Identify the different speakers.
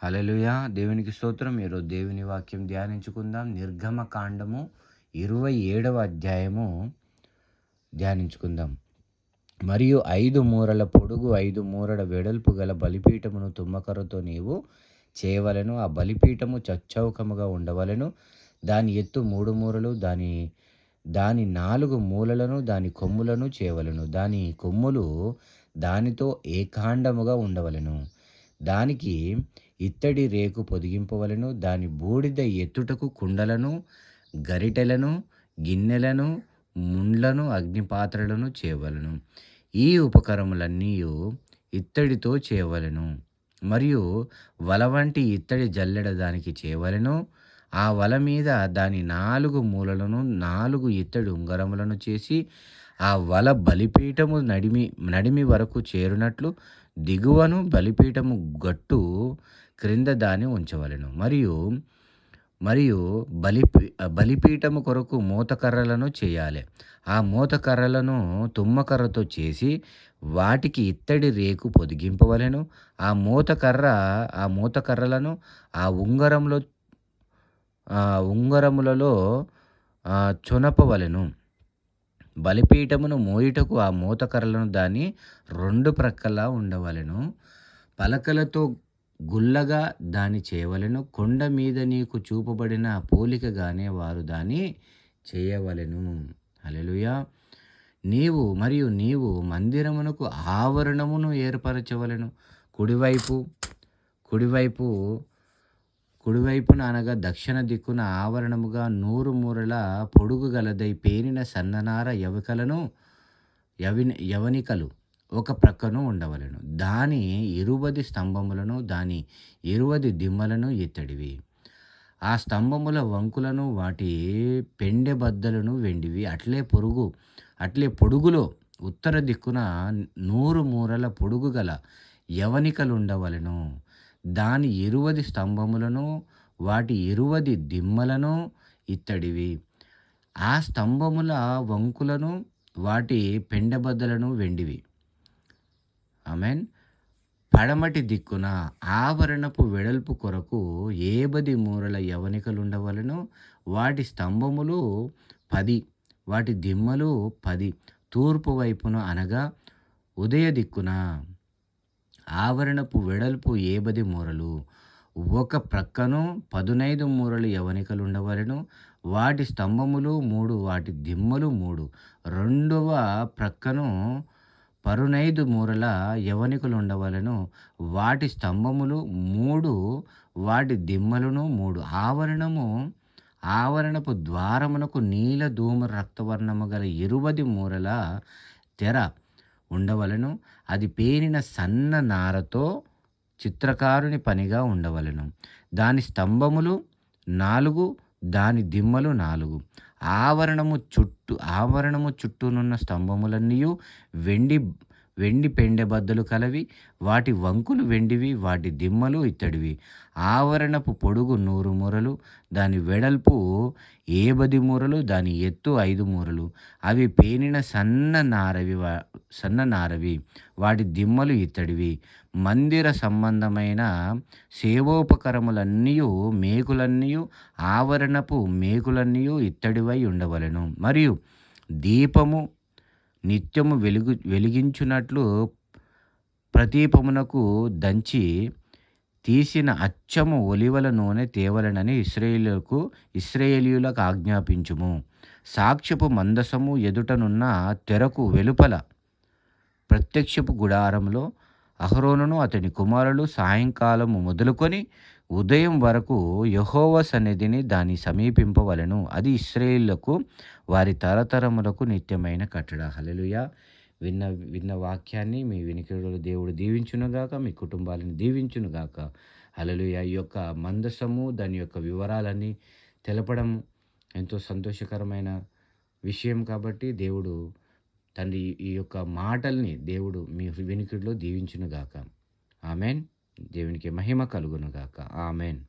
Speaker 1: హల్లెలూయా! దేవునికి స్తోత్రం. ఈరోజు దేవుని వాక్యం ధ్యానించుకుందాం. నిర్గమకాండము 27వ అధ్యాయము ధ్యానించుకుందాం. మరియు 5 మూరల పొడుగు 5 మూరల వెడల్పు గల బలిపీఠమును తుమ్మకర్రతో నీవు చేయవలెను. ఆ బలిపీఠము చచ్చౌకముగా ఉండవలెను. దాని ఎత్తు 3 మూరలు, దాని 4 మూలలను, దాని కొమ్ములను చేయవలెను. దాని కొమ్ములు దానితో ఏకాండముగా ఉండవలెను. దానికి ఇత్తడి రేకు పొదిగింపవలెను. దాని బూడిద ఎత్తుటకు కుండలను, గరిటెలను, గిన్నెలను, ముండ్లను, అగ్నిపాత్రలను చేయవలెను. ఈ ఉపకరణములన్నీయు ఇత్తడితో చేయవలెను. మరియు వల వంటి ఇత్తడి జల్లెడ దానికి చేయవలెను. ఆ వల మీద దాని 4 మూలలను 4 ఇత్తడి ఉంగరములను చేసి ఆ వల బలిపీఠము నడిమి వరకు చేరునట్లు దిగువను బలిపీఠము గట్టు క్రింద దాన్ని ఉంచవలెను. మరియు బలిపీఠము కొరకు మోతకర్రలను చేయాలి. ఆ మోతకర్రలను తుమ్మకర్రతో చేసి వాటికి ఇత్తడి రేకు పొదిగింపవలెను. ఆ మోతకర్రలను ఆ ఉంగరములలో చొనపవలెను. బలిపీఠమును మోయుటకు ఆ మోతకర్రలను దాని 2 ప్రక్కలా ఉండవలెను. పలకలతో గుల్లగా దాన్ని చేయవలెను. కొండ మీద నీకు చూపబడిన పోలికగానే వారు దాన్ని చేయవలెను. హల్లెలూయా! నీవు మందిరమునకు ఆవరణమును ఏర్పరచవలెను. కుడివైపున అనగా దక్షిణ దిక్కున ఆవరణముగా 100 మూరల పొడుగు గలదై పేనిన సన్ననార యవనికలు ఒక ప్రక్కను ఉండవలెను. దాని 20 స్తంభములను, దాని 20 దిమ్మలను ఇత్తడివి. ఆ స్తంభముల వంకులను, వాటి పెండె బద్దలను వెండివి. అట్లే పొడుగులో ఉత్తర దిక్కున 100 మూరల పొడుగు గల యవనికలుండవలెను. దాని 20 స్తంభములను, వాటి 20 దిమ్మలను ఇత్తడివి. ఆ స్తంభముల వంకులను, వాటి పెండెబద్దలను వెండివి. ఆమేన్. పడమటి దిక్కున ఆవరణపు వెడల్పు కొరకు 50 మూరల యవనికలుండవలెను. వాటి స్తంభములు 10, వాటి దిమ్మలు 10. తూర్పు వైపున అనగా ఉదయ దిక్కున ఆవరణపు వెడల్పు 50 మూరలు. ఒక ప్రక్కను 15 మూరల యవనికలుండవలెను. వాటి స్తంభములు 3, వాటి దిమ్మలు 3. రెండవ ప్రక్కను 15 మూరల యవనికలుండవలెను. వాటి స్తంభములు 3, వాటి దిమ్మలను 3. ఆవరణపు ద్వారమునకు నీల ధూమ రక్తవర్ణము గల 20 మూరల తెర ఉండవలెను. అది పేనిన సన్న నారతో చిత్రకారుని పనిగా ఉండవలెను. దాని స్తంభములు 4, దాని దిమ్మలు 4. ఆవరణము చుట్టూనున్న స్తంభములన్నీయు వెండి పెండెబద్దలు కలవి. వాటి వంకులు వెండివి, వాటి దిమ్మలు ఇత్తడివి. ఆవరణపు పొడుగు 100 మూరలు, దాని వెడల్పు 50 మూరలు, దాని ఎత్తు 5 మూరలు. అవి పేనిన సన్న నారవి, వాటి దిమ్మలు ఇత్తడివి. మందిర సంబంధమైన సేవోపకరములన్నీయు మేకులన్నీయు ఆవరణపు మేకులన్నీయు ఇత్తడివై ఉండవలెను. మరియు దీపము నిత్యము వెలిగించున్నట్లు ప్రదీపమునకు దంచి తీసిన అచ్చము ఒలివల నూనె తేవలెనని ఇశ్రాయేలీయులకు ఆజ్ఞాపించుము. సాక్ష్యపు మందసము ఎదుటనున్న తెరకు వెలుపల ప్రత్యక్షపు గుడారంలో అహరోనును అతని కుమారులు సాయంకాలము మొదలుకొని ఉదయం వరకు యెహోవా సన్నిధిని దాన్ని సమీపింపవలెను. అది ఇశ్రాయేలులకు వారి తరతరములకు నిత్యమైన కట్టడ. హల్లెలూయా! విన్న వాక్యాన్ని మీ వినికిడిలో దేవుడు దీవించునుగాక, మీ కుటుంబాలను దీవించునుగాక. హల్లెలూయా! ఈ యొక్క మందసము దాని యొక్క వివరాలన్నీ తెలపడం ఎంతో సంతోషకరమైన విషయం. కాబట్టి దేవుడు తండ్రి ఈ యొక్క మాటల్ని దేవుడు మీ వినికిడిలో దీవించునుగాక. ఆమెన్. దేవునికి మహిమ కలుగునుగాక. ఆమెన్.